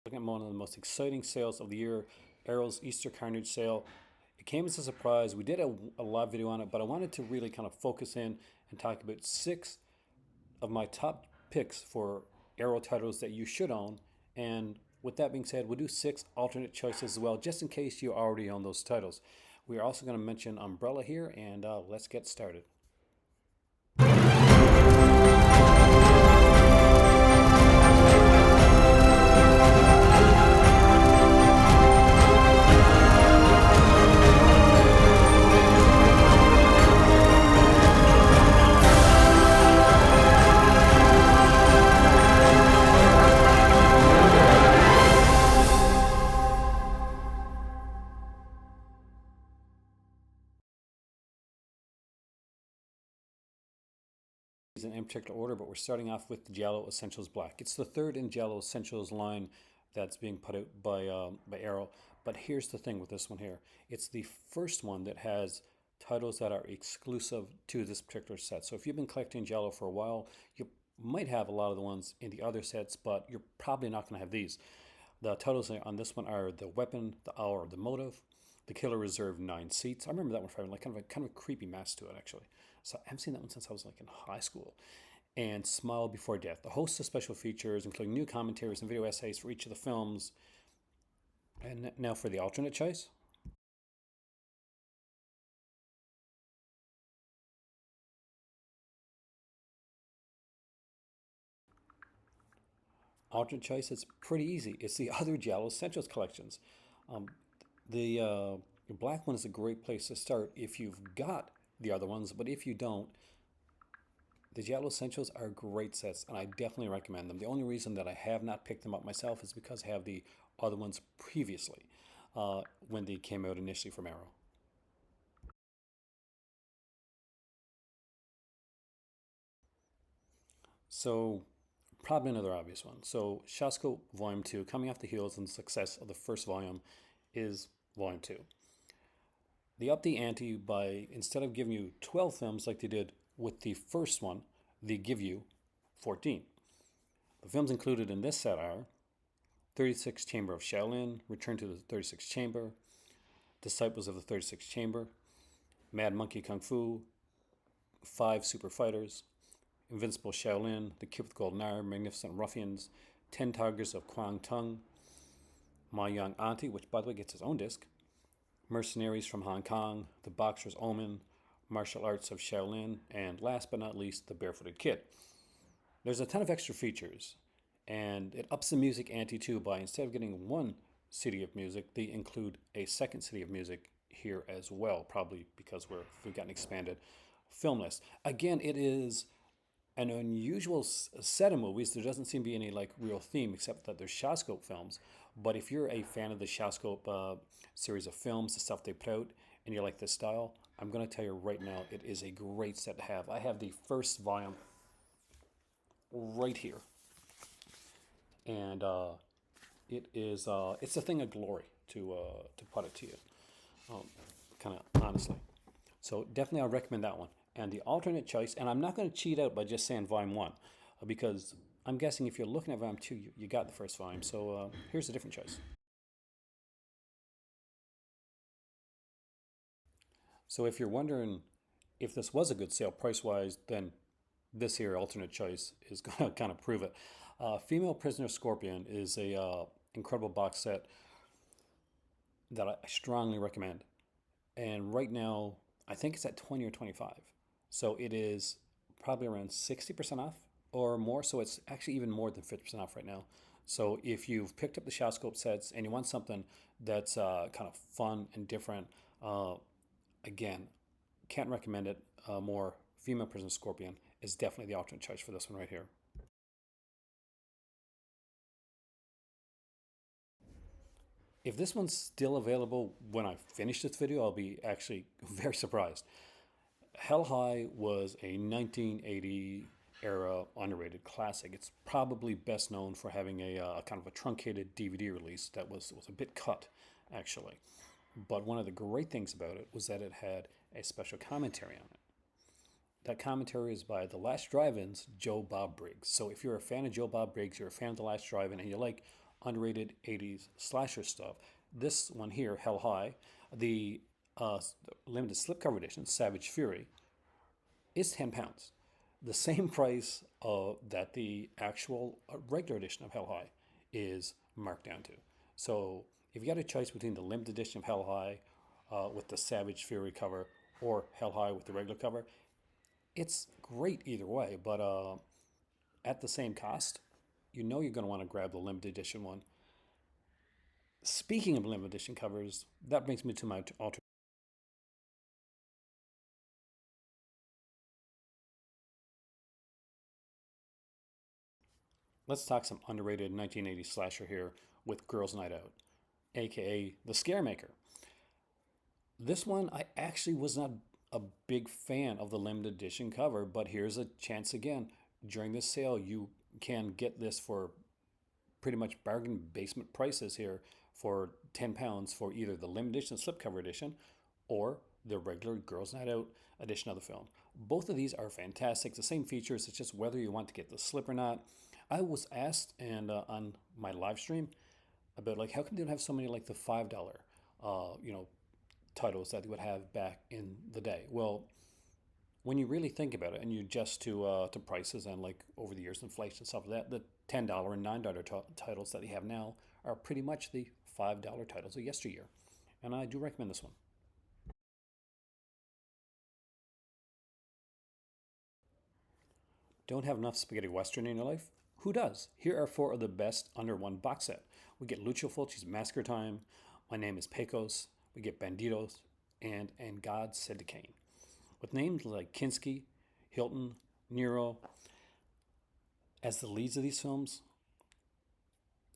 Looking at one of the most exciting sales of the year, Arrow's Easter Carnage sale. It came as a surprise. We did a live video on it, but I wanted to really kind of focus in and talk about 6 of my top picks for Arrow titles that you should own. And with that being said, we'll do 6 alternate choices as well, just in case you already own those titles. We are also going to mention Umbrella here, and let's get started. In any particular order, but we're starting off with the Giallo Essentials Black. It's the third in Giallo Essentials line that's being put out by Arrow. But here's the thing with this one here. It's the first one that has titles that are exclusive to this particular set. So if you've been collecting Giallo for a while, you might have a lot of the ones in the other sets, but you're probably not going to have these. The titles on this one are The Weapon, The Hour, The Motive, The Killer Reserved 9 Seats. I remember that one from like kind of a creepy mask to it, actually. So I haven't seen that one since I was like in high school. And Smile Before Death. A host of special features, including new commentaries and video essays for each of the films. And now for the alternate choice. Alternate choice is pretty easy. It's the other Giallo Essentials collections. Um, the black one is a great place to start if you've got the other ones, but if you don't, the Giallo Essentials are great sets, and I definitely recommend them. The only reason that I have not picked them up myself is because I have the other ones previously when they came out initially from Arrow. So, probably another obvious one. So, Shasco Volume 2, coming off the heels and the success of the first volume, is Volume 2. They upped the ante by, instead of giving you 12 films like they did with the first one, they give you 14. The films included in this set are 36th Chamber of Shaolin, Return to the 36th Chamber, Disciples of the 36th Chamber, Mad Monkey Kung Fu, 5 Super Fighters, Invincible Shaolin, The Kid with Golden Arm, Magnificent Ruffians, 10 Tigers of Kwang Tung, My Young Auntie, which by the way gets its own disc, Mercenaries from Hong Kong, The Boxer's Omen, Martial Arts of Shaolin, and last but not least, The Barefooted Kid. There's a ton of extra features, and it ups the music ante too by, instead of getting one city of music, they include a second city of music here as well, probably because we've got an expanded film list. Again, it is an unusual set of movies. There doesn't seem to be any like real theme except that there's Shawscope films. But if you're a fan of the Shawscope series of films, the stuff they put out, and you like this style, I'm going to tell you right now, it is a great set to have. I have the first volume right here, and it's a thing of glory to put it to you, kind of honestly. So definitely, I recommend that one. And the alternate choice, and I'm not going to cheat out by just saying volume 1, because I'm guessing if you're looking at volume 2, you got the first volume. So here's a different choice. So if you're wondering if this was a good sale price-wise, then this here alternate choice is going to kind of prove it. Female Prisoner Scorpion is a incredible box set that I strongly recommend. And right now, I think it's at 20 or 25. So it is probably around 60% off or more. So it's actually even more than 50% off right now. So if you've picked up the Shawscope sets and you want something that's kind of fun and different, again, can't recommend it more. Female Prisoner Scorpion is definitely the alternate choice for this one right here. If this one's still available when I finish this video, I'll be actually very surprised. Hell High was a 1980 era underrated classic. It's probably best known for having a kind of a truncated DVD release that was a bit cut, actually. But one of the great things about it was that it had a special commentary on it. That commentary is by The Last Drive-In's Joe Bob Briggs. So if you're a fan of Joe Bob Briggs, you're a fan of The Last Drive-In, and you like underrated 80s slasher stuff. This one here, Hell High, the limited slipcover edition, Savage Fury, is £10. The same price that the actual regular edition of Hell High is marked down to. So if you got a choice between the limited edition of Hell High with the Savage Fury cover or Hell High with the regular cover, it's great either way. But at the same cost, you know you're going to want to grab the limited edition one. Speaking of limited edition covers, that brings me to my alternate. Let's talk some underrated 1980s slasher here with Girls Night Out, aka The Scaremaker. This one, I actually was not a big fan of the limited edition cover, but here's a chance again. During this sale, you can get this for pretty much bargain basement prices here for £10 for either the limited edition slipcover edition or the regular Girls Night Out edition of the film. Both of these are fantastic. The same features. It's just whether you want to get the slip or not. I was asked and on my live stream about like how come they don't have so many like the $5 titles that they would have back in the day. Well, when you really think about it and you adjust to prices and like over the years inflation and stuff like that, the $10 and $9 titles that they have now are pretty much the $5 titles of yesteryear. And I do recommend this one. Don't have enough spaghetti western in your life? Who does? Here are four of the best under one box set. We get Lucio Fulci's Massacre Time, My Name is Pecos, we get Banditos, and God Said to Cain. With names like Kinski, Hilton, Nero as the leads of these films,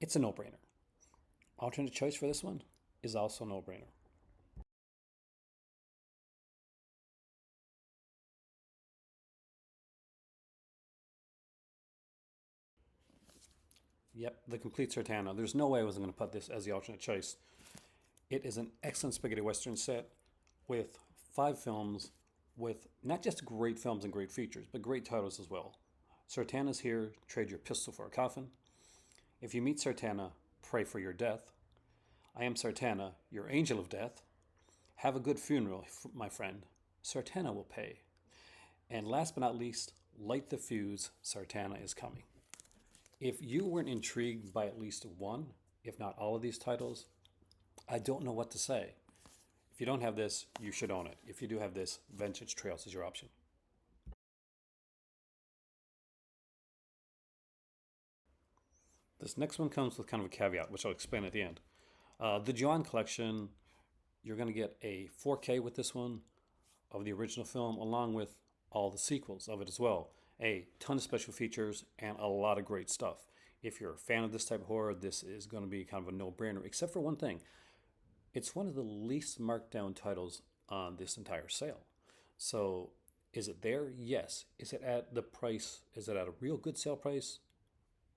it's a no-brainer. Alternate choice for this one is also a no-brainer. Yep, the Complete Sartana. There's no way I wasn't going to put this as the alternate choice. It is an excellent spaghetti western set with 5 films with not just great films and great features, but great titles as well. Sartana's here, trade your pistol for a coffin. If you meet Sartana, pray for your death. I am Sartana, your angel of death. Have a good funeral, my friend. Sartana will pay. And last but not least, light the fuse, Sartana is coming. If you weren't intrigued by at least one, if not all of these titles, I don't know what to say. If you don't have this, you should own it. If you do have this, Vintage Trails is your option. This next one comes with kind of a caveat, which I'll explain at the end. The Joanne collection, you're going to get a 4K with this one of the original film, along with all the sequels of it as well. A ton of special features and a lot of great stuff. If you're a fan of this type of horror, this is going to be kind of a no-brainer, except for one thing. It's one of the least marked down titles on this entire sale. So is it there? Yes. Is it at the price? Is it at a real good sale price?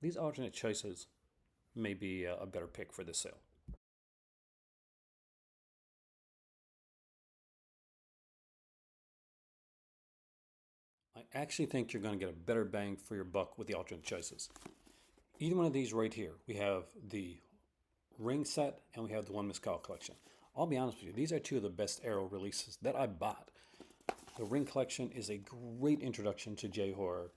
These alternate choices may be a better pick for this sale. I actually think you're going to get a better bang for your buck with the alternate choices. Either one of these right here, we have the Ring set and we have the One Miss Call collection. I'll be honest with you, these are two of the best Arrow releases that I bought. The Ring collection is a great introduction to J-horror.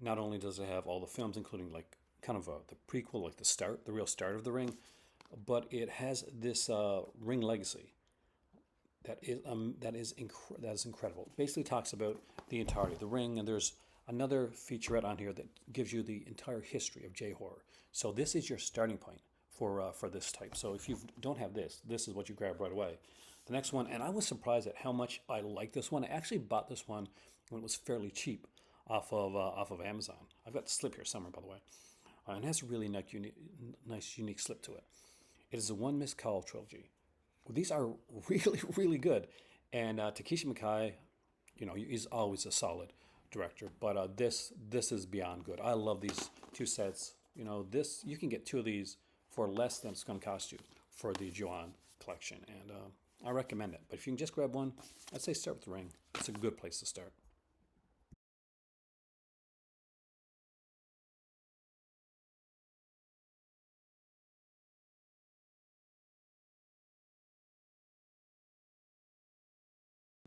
Not only does it have all the films, including like kind of the prequel, like the real start of the Ring, but it has this Ring legacy that is incredible. It basically talks about the entirety of the Ring, and there's another featurette on here that gives you the entire history of J-horror. So this is your starting point for this type. So if you don't have this, this is what you grab right away. The next one, and I was surprised at how much I like this one. I actually bought this one when it was fairly cheap off of Amazon. I've got the slip here somewhere, by the way, and it has a really nice, unique slip to it. It is a One Miss Call trilogy. These are really, really good, and Takeshi Miike, he's always a solid director, but this is beyond good. I love these two sets. This you can get two of these for less than it's going to cost you for the Joanne collection, and I recommend it. But if you can just grab one, I'd say start with the Ring. It's a good place to start.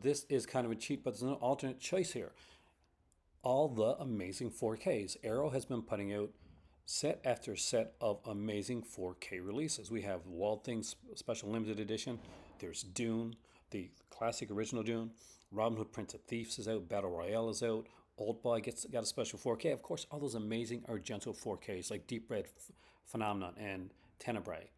This is kind of a cheat, but there's an alternate choice here. All the amazing 4Ks. Arrow has been putting out set after set of amazing 4K releases. We have Wild Things Special Limited Edition. There's Dune, the classic original Dune. Robin Hood Prince of Thieves is out. Battle Royale is out. Old Boy got a special 4K. Of course, all those amazing Argento 4Ks like Deep Red Phenomenon and Tenebrae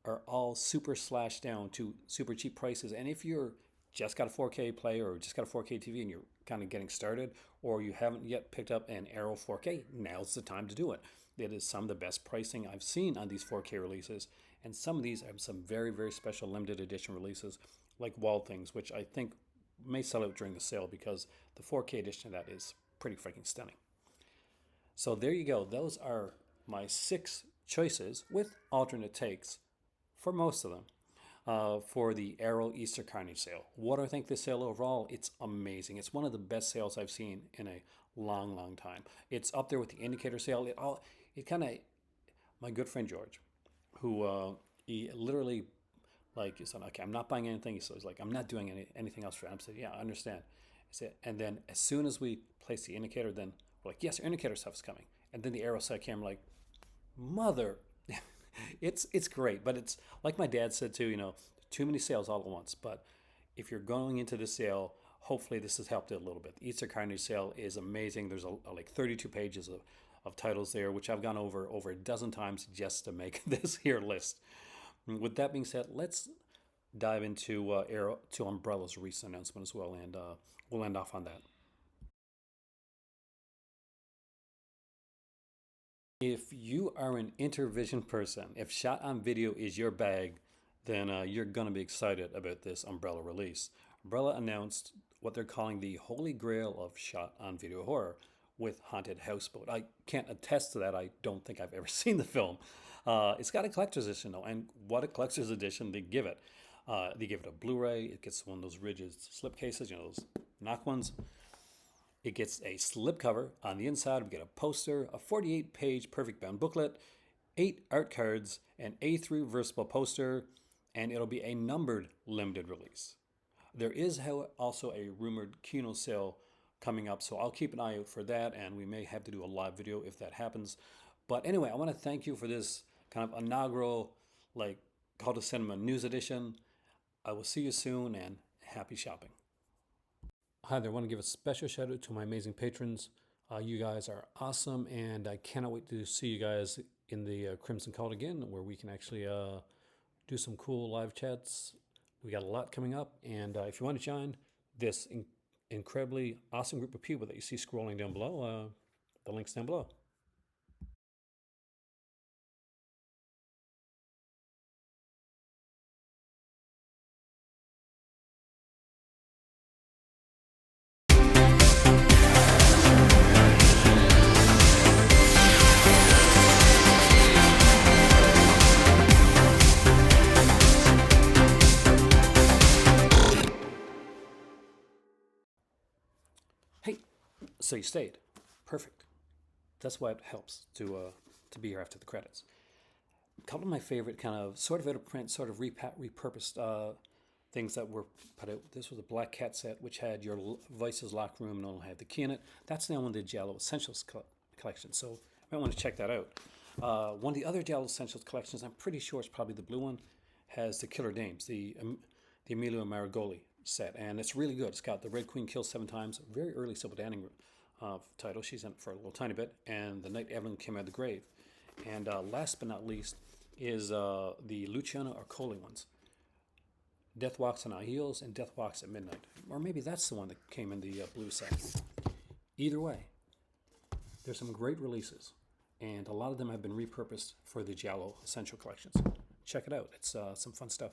are all super slashed down to super cheap prices. And if you're just got a 4K player or just got a 4K TV and you're kind of getting started, or you haven't yet picked up an Arrow 4K, now's the time to do it. It is some of the best pricing I've seen on these 4K releases, and some of these have some very, very special limited edition releases like Wild Things, which I think may sell out during the sale because the 4K edition of that is pretty freaking stunning. So there you go. Those are my 6 choices with alternate takes for most of them. For the Arrow Easter Carnage sale. What do I think this sale overall? It's amazing. It's one of the best sales I've seen in a long, long time. It's up there with the Indicator sale. It kind of, my good friend George, who he literally, like, he said, okay, I'm not buying anything. So he's like, I'm not doing anything else for him. I said, yeah, I understand. I said, and then as soon as we place the Indicator, then we're like, yes, Indicator stuff is coming. And then the Arrow side came, like, mother. It's great, but it's like my dad said too, too many sales all at once. But if you're going into the sale, hopefully this has helped it a little bit. The Easter Carnage sale is amazing. There's like 32 pages of titles there, which I've gone over a dozen times just to make this here list. With that being said, let's dive into Umbrella's recent announcement as well, and we'll end off on that. If you are an Intervision person, if shot on video is your bag, then you're going to be excited about this Umbrella release. Umbrella announced what they're calling the Holy Grail of shot on video horror with Haunted Houseboat. I can't attest to that. I don't think I've ever seen the film. It's got a collector's edition, though, and what a collector's edition they give it. They give it a Blu-ray. It gets one of those rigid slip cases, those knock ones. It gets a slipcover. On the inside, we get a poster, a 48-page perfect bound booklet, 8 art cards, an A3 reversible poster, and it'll be a numbered limited release. There is also a rumored Kino sale coming up, so I'll keep an eye out for that, and we may have to do a live video if that happens. But anyway, I want to thank you for this kind of inaugural, Call to Cinema news edition. I will see you soon, and happy shopping. Hi there, I want to give a special shout out to my amazing patrons. You guys are awesome, and I cannot wait to see you guys in the Crimson Cult again, where we can actually do some cool live chats. We got a lot coming up, and if you want to join this incredibly awesome group of people that you see scrolling down below, the link's down below. Hey, so you stayed. Perfect. That's why it helps to be here after the credits. A couple of my favorite kind of sort of out of print, sort of repurposed things that were put out. This was a Black Cat set, which had your Vice's locker room and only had the key in it. That's now in the Giallo Essentials collection, so you might want to check that out. One of the other Giallo Essentials collections, I'm pretty sure it's probably the blue one, has the Killer Dames, the Emilio Marigoli set, and it's really good. It's got the Red Queen kills 7 times, very early Sybil Danning title. She's in it for a little tiny bit, and the Night Evelyn came out of the grave. And last but not least is the Luciano Arcoli ones. Death Walks on High Heels and Death Walks at Midnight. Or maybe that's the one that came in the blue set. Either way, there's some great releases, and a lot of them have been repurposed for the Giallo Essential collections. Check it out. It's some fun stuff.